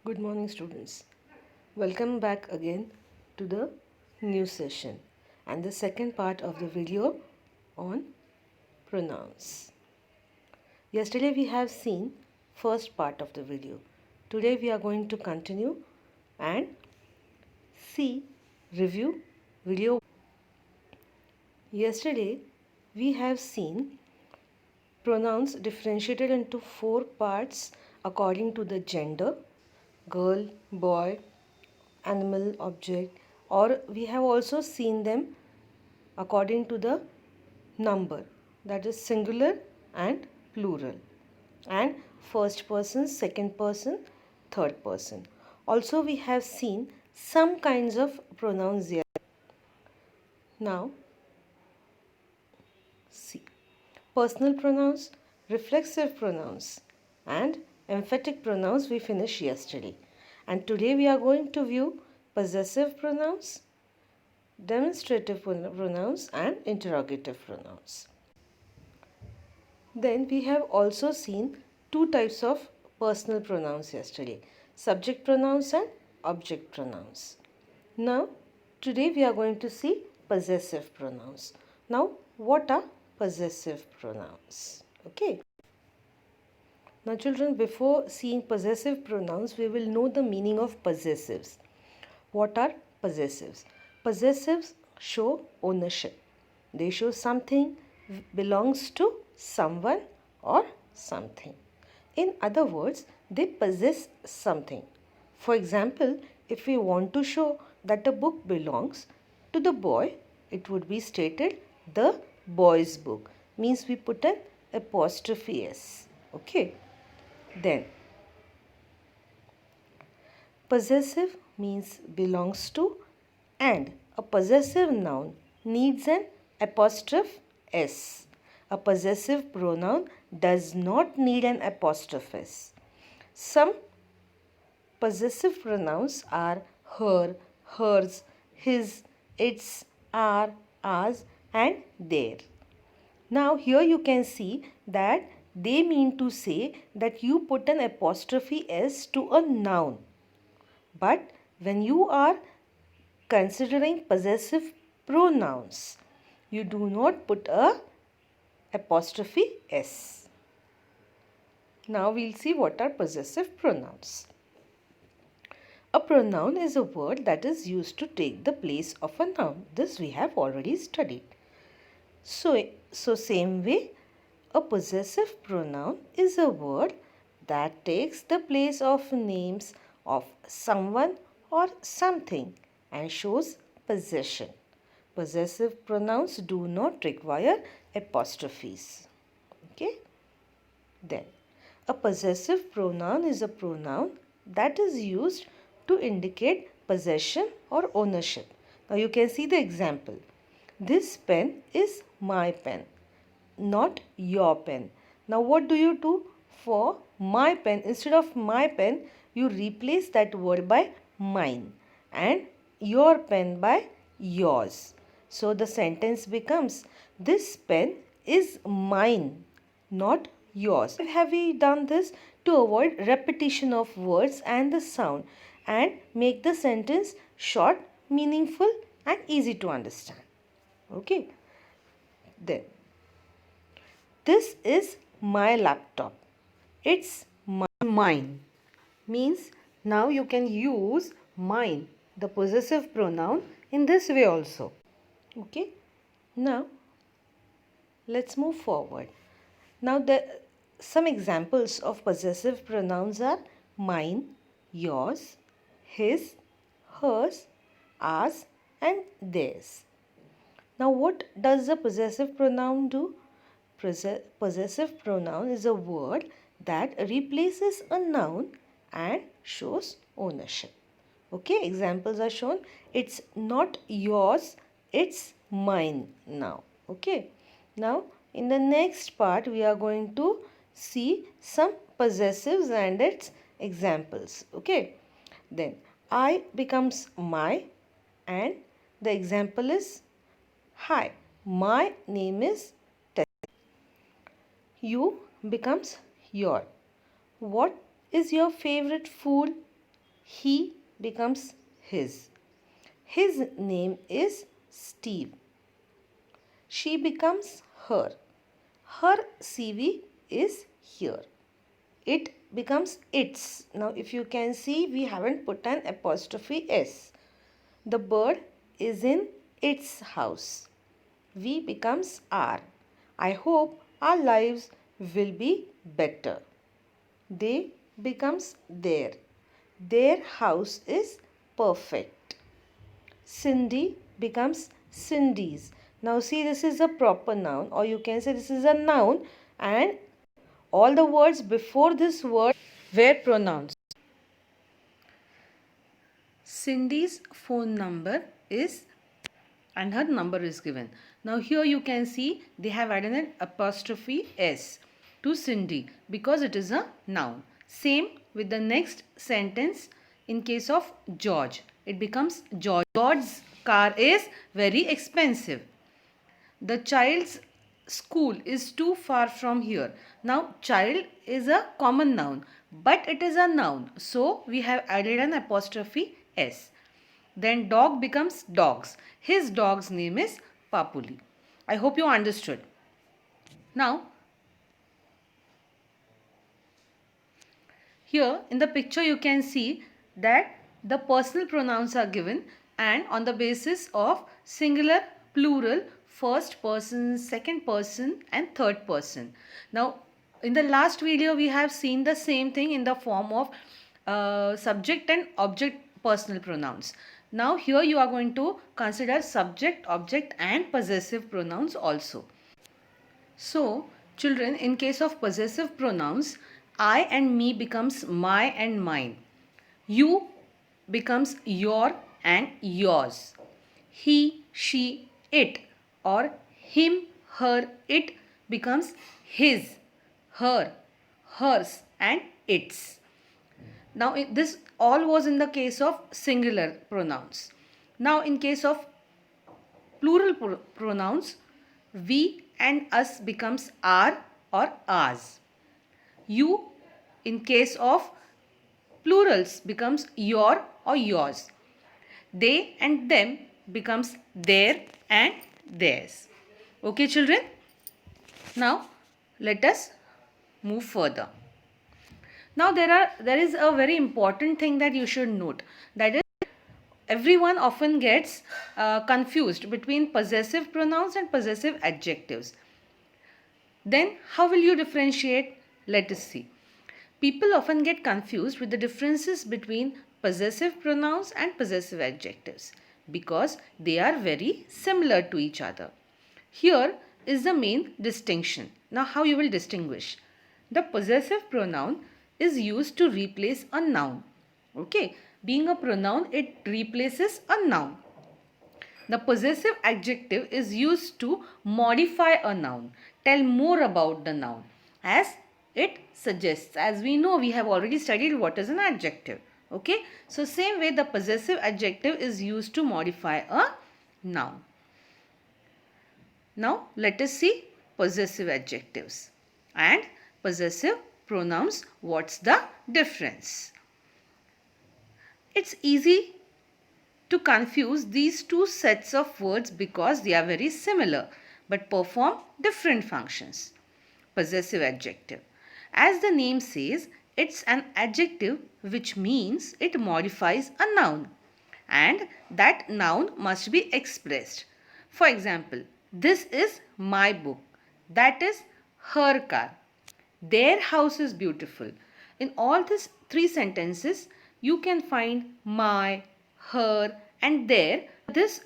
Good morning, students. Welcome back again to the new session and the second part of the video on pronouns. Yesterday we have seen first part of the video. Today we are going to continue and see review video. Yesterday we have seen pronouns differentiated into four parts according to the gender: girl, boy, animal, object, or we have also seen them according to the number, that is singular and plural, and first person, second person, third person. Also we have seen some kinds of pronouns here. Now see, personal pronouns, reflexive pronouns, and emphatic pronouns we finished yesterday. And today we are going to view possessive pronouns, demonstrative pronouns, and interrogative pronouns. Then we have also seen two types of personal pronouns yesterday: subject pronouns and object pronouns. Now today we are going to see possessive pronouns. Now what are possessive pronouns? Okay. Now children, before seeing possessive pronouns, we will know the meaning of possessives. What are possessives? Possessives show ownership. They show something belongs to someone or something. In other words, they possess something. For example, if we want to show that a book belongs to the boy, it would be stated the boy's book. Means we put an apostrophe S. Okay. Then possessive means belongs to, and a possessive noun needs an apostrophe S. A possessive pronoun does not need an apostrophe S. Some possessive pronouns are her, hers, his, its, our, ours, and their. Now here you can see that they mean to say that you put an apostrophe S to a noun. But when you are considering possessive pronouns, you do not put a apostrophe S. Now we'll see what are possessive pronouns. A pronoun is a word that is used to take the place of a noun. This we have already studied. So same way, a possessive pronoun is a word that takes the place of names of someone or something and shows possession. Possessive pronouns do not require apostrophes. Okay? Then, a possessive pronoun is a pronoun that is used to indicate possession or ownership. Now you can see the example. This pen is my pen, not your pen. Now what do you do for my pen? Instead of my pen, you replace that word by mine and your pen by yours. So the sentence becomes, this pen is mine, not yours. Have we done this to avoid repetition of words and the sound and make the sentence short, meaningful, and easy to understand? Okay. Then, this is my laptop. It's mine. Means now you can use mine, the possessive pronoun, in this way also. Okay. Now, let's move forward. Now, some examples of possessive pronouns are mine, yours, his, hers, ours, and theirs. Now, what does the possessive pronoun do? Possessive pronoun is a word that replaces a noun and shows ownership. Okay, examples are shown. It's not yours, it's mine now. Okay. Now, in the next part, we are going to see some possessives and its examples. Okay. Then, I becomes my, and the example is, hi, my name is Tess. You becomes your. What is your favorite food? He becomes his. His name is Steve. She becomes her. Her CV is here. It becomes its. Now if you can see, we haven't put an apostrophe S. The bird is in its house. We becomes our. I hope our lives will be better. They becomes their. Their house is perfect. Cindy becomes Cindy's. Now see, this is a proper noun, or you can say this is a noun, and all the words before this word were pronouns. Cindy's phone number is, and her number is given. Now here you can see they have added an apostrophe S to Cindy because it is a noun. Same with the next sentence in case of George. It becomes George. George's car is very expensive. The child's school is too far from here. Now child is a common noun, but it is a noun. So we have added an apostrophe S. Then dog becomes dogs. His dog's name is Papuli. I hope you understood. Now, here in the picture you can see that the personal pronouns are given, and on the basis of singular, plural, first person, second person and third person. Now, in the last video we have seen the same thing in the form of subject and object personal pronouns. Now here you are going to consider subject, object and possessive pronouns also. So children, in case of possessive pronouns, I and me becomes my and mine. You becomes your and yours. He, she, it, or him, her, it becomes his, her, hers and its. Now this all was in the case of singular pronouns. Now in case of plural pronouns, we and us becomes our or ours. You in case of plurals becomes your or yours. They and them becomes their and theirs. Okay children? Now let us move further. Now there is a very important thing that you should note, that is, everyone often gets confused between possessive pronouns and possessive adjectives. Then how will you differentiate? Let us see. People often get confused with the differences between possessive pronouns and possessive adjectives because they are very similar to each other. Here is the main distinction. Now how you will distinguish? The possessive pronoun is used to replace a noun. Okay, being a pronoun, it replaces a noun. The possessive adjective is used to modify a noun, tell more about the noun as it suggests. As we know, we have already studied what is an adjective. Okay, so same way the possessive adjective is used to modify a noun. Now let us see possessive adjectives and possessive pronouns. What's the difference? It's easy to confuse these two sets of words because they are very similar but perform different functions. Possessive adjective. As the name says, it's an adjective which means it modifies a noun and that noun must be expressed. For example, this is my book. That is her car. Their house is beautiful. In all these three sentences, you can find my, her and their. This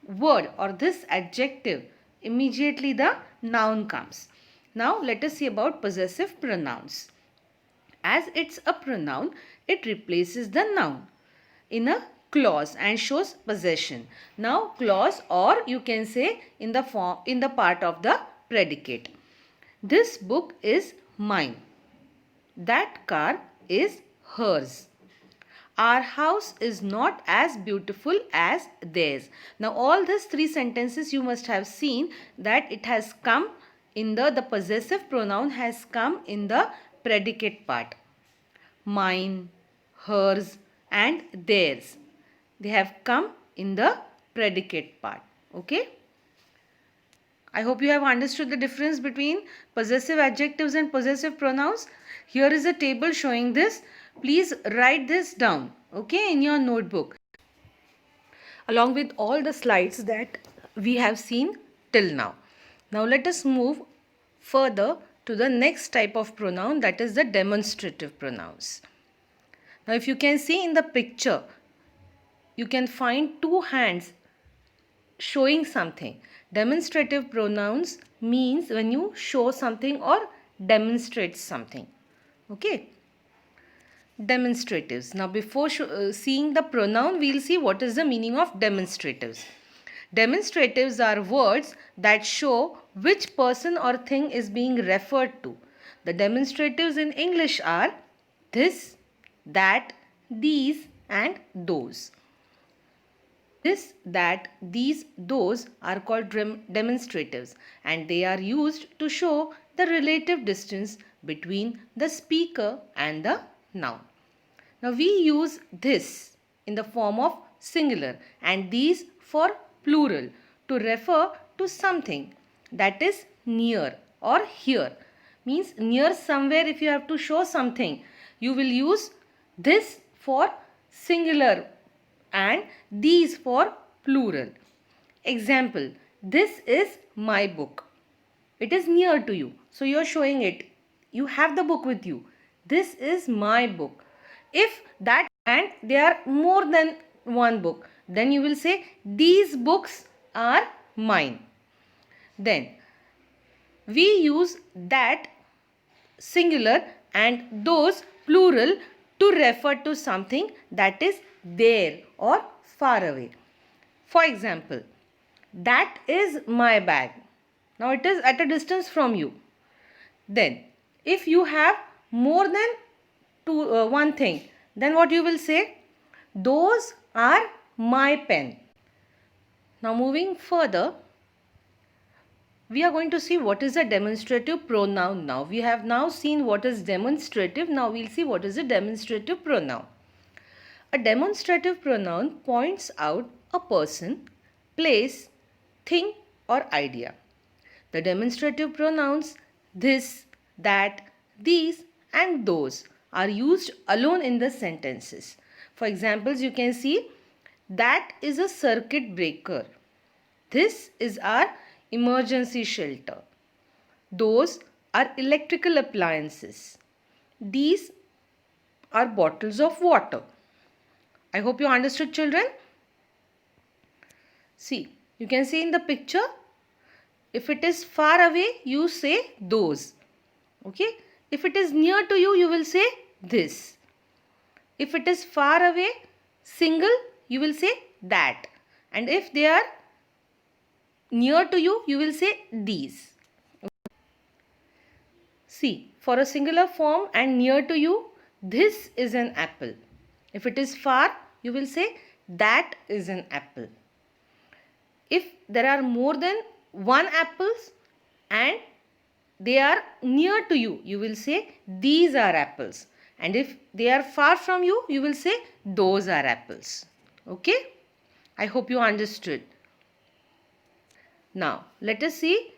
word or this adjective, immediately the noun comes. Now let us see about possessive pronouns. As it's a pronoun, it replaces the noun in a clause and shows possession. Now clause, or you can say in the part of the predicate. This book is mine. That car is hers. Our house is not as beautiful as theirs. Now all these three sentences you must have seen that it has come in the possessive pronoun has come in the predicate part. Mine, hers and theirs. They have come in the predicate part. Okay. I hope you have understood the difference between possessive adjectives and possessive pronouns. Here is a table showing this. Please write this down, okay, in your notebook, along with all the slides that we have seen till now. Now let us move further to the next type of pronoun, that is the demonstrative pronouns. Now if you can see in the picture, you can find two hands showing something. Demonstrative pronouns means when you show something or demonstrate something. Okay. Demonstratives. Now before seeing the pronoun, we will see what is the meaning of demonstratives. Demonstratives are words that show which person or thing is being referred to. The demonstratives in English are this, that, these and those. This, that, these, those are called demonstratives, and they are used to show the relative distance between the speaker and the noun. Now we use this in the form of singular and these for plural to refer to something that is near or here. Means near somewhere, if you have to show something, you will use this for singular and these for plural. Example, this is my book. It is near to you, so you are showing it. You have the book with you. This is my book. If that and there are more than one book, then you will say these books are mine. Then we use that singular and those plural to refer to something that is there or far away. For example, that is my bag. Now it is at a distance from you. Then if you have more than one thing, then what you will say? Those are my pen. Now moving further, we are going to see what is a demonstrative pronoun now. We have now seen what is demonstrative. Now we will see what is a demonstrative pronoun. A demonstrative pronoun points out a person, place, thing or idea. The demonstrative pronouns this, that, these and those are used alone in the sentences. For examples, you can see that is a circuit breaker. This is our emergency shelter. Those are electrical appliances. These are bottles of water. I hope you understood, children. See, you can see in the picture, if it is far away, you say those. Okay. If it is near to you, you will say this. If it is far away, single, you will say that. And if they are near to you, you will say these. See, for a singular form and near to you, this is an apple. If it is far, you will say that is an apple. If there are more than one apples and they are near to you, you will say these are apples. And if they are far from you, you will say those are apples. Okay? I hope you understood. Now, let us see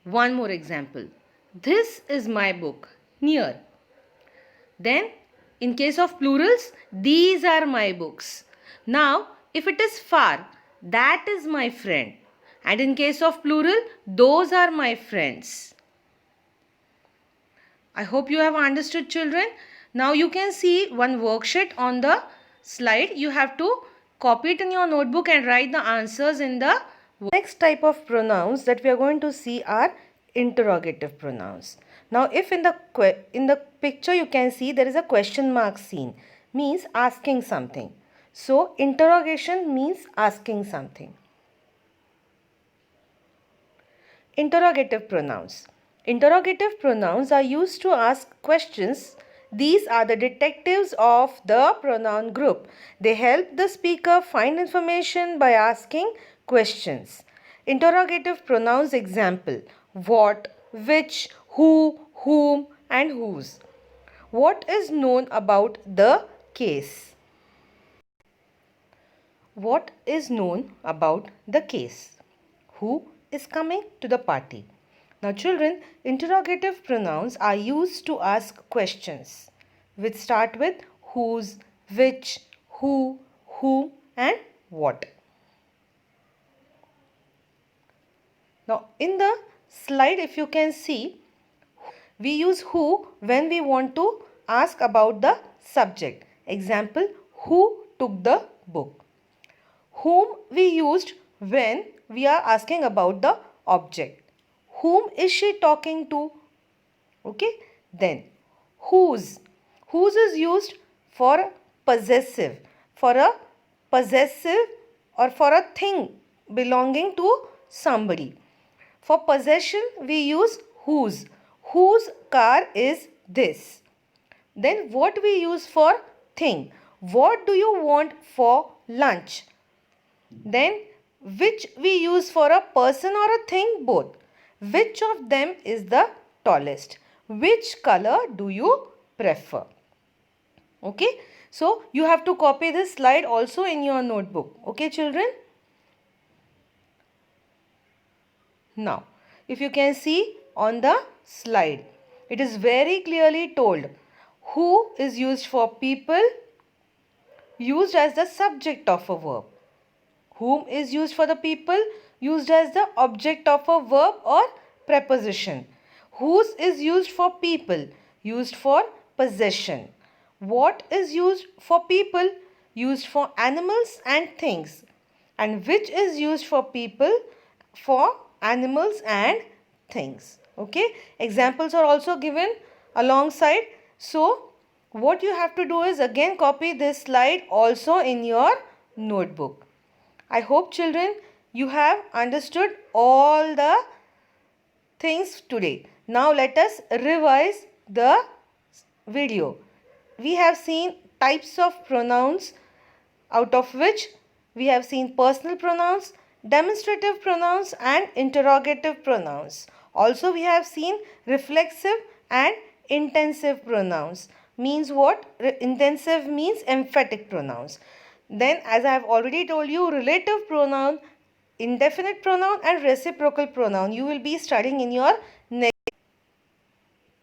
one more example. This is my book, near. Then, in case of plurals, these are my books. Now, if it is far, that is my friend. And in case of plural, those are my friends. I hope you have understood, children. Now you can see one worksheet on the slide. You have to copy it in your notebook and write the answers in the next type of pronouns that we are going to see are interrogative pronouns. Now if in the picture you can see there is a question mark sign, means asking something. So interrogation means asking something. Interrogative pronouns. Interrogative pronouns are used to ask questions. These are the detectives of the pronoun group. They help the speaker find information by asking questions. Interrogative pronouns example: what, which, who, whom and whose. What is known about the case? what is known about the case? Who is coming to the party? Now children, interrogative pronouns are used to ask questions which start with whose, which, who, whom and what. Now in the slide, if you can see, we use who when we want to ask about the subject. Example, who took the book? Whom we used when we are asking about the object. Whom is she talking to? Okay. Then whose. Whose is used for possessive. For a possessive or for a thing belonging to somebody. For possession we use whose. Whose car is this? Then what we use for thing. What do you want for lunch? Then which we use for a person or a thing? Both. Which of them is the tallest? Which color do you prefer? Okay. So you have to copy this slide also in your notebook. Okay children. Now if you can see on the slide, it is very clearly told who is used for people, used as the subject of a verb. Whom is used for the people, used as the object of a verb or preposition. Whose is used for people, used for possession. What is used for people, used for animals and things. And which is used for people, for animals and things. Okay. Examples are also given alongside. So what you have to do is again copy this slide also in your notebook. I hope children you have understood all the things today. Now let us revise the video. We have seen types of pronouns, out of which we have seen personal pronouns, demonstrative pronouns and interrogative pronouns. Also we have seen reflexive and intensive pronouns. Means what? Intensive means emphatic pronouns. Then as I have already told you, relative pronoun, indefinite pronoun and reciprocal pronoun you will be studying in your next.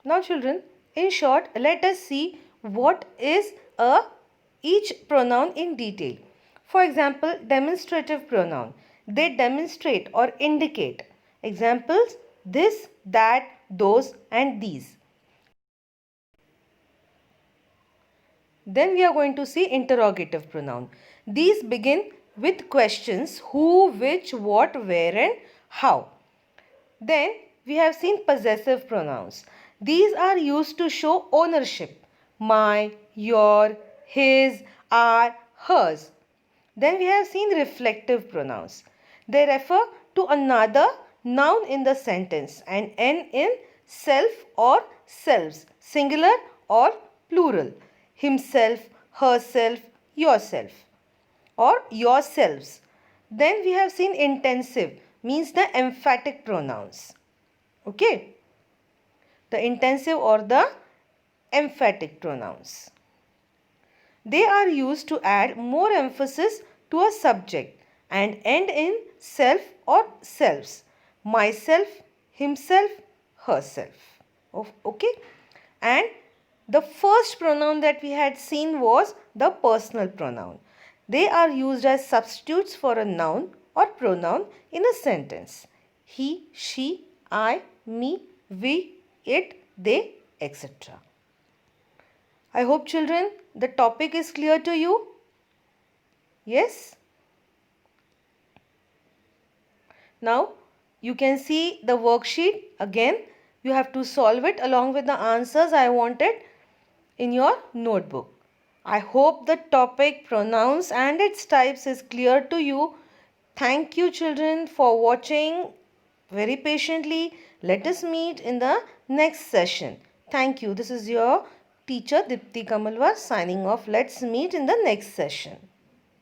Now children, in short, let us see what is each pronoun in detail. For example, demonstrative pronoun. They demonstrate or indicate. Examples, this, that, those and these. Then we are going to see interrogative pronoun. These begin with questions who, which, what, where and how. Then we have seen possessive pronouns. These are used to show ownership. My, your, his, our, hers. Then we have seen reflective pronouns. They refer to another noun in the sentence and end in self or selves, singular or plural. Himself, herself, yourself or yourselves. Then we have seen intensive, means the emphatic pronouns. Okay. The intensive or the emphatic pronouns. They are used to add more emphasis to a subject and end in self or selves. Myself, himself, herself. Okay. And the first pronoun that we had seen was the personal pronoun. They are used as substitutes for a noun or pronoun in a sentence. He, she, I, me, we, it, they, etc. I hope children the topic is clear to you. Yes? Now you can see the worksheet again. You have to solve it along with the answers I wanted in your notebook. I hope the topic pronouns and its types is clear to you. Thank you children for watching very patiently. Let us meet in the next session. Thank you. This is your teacher Dipti Kamalwar signing off. Let's meet in the next session.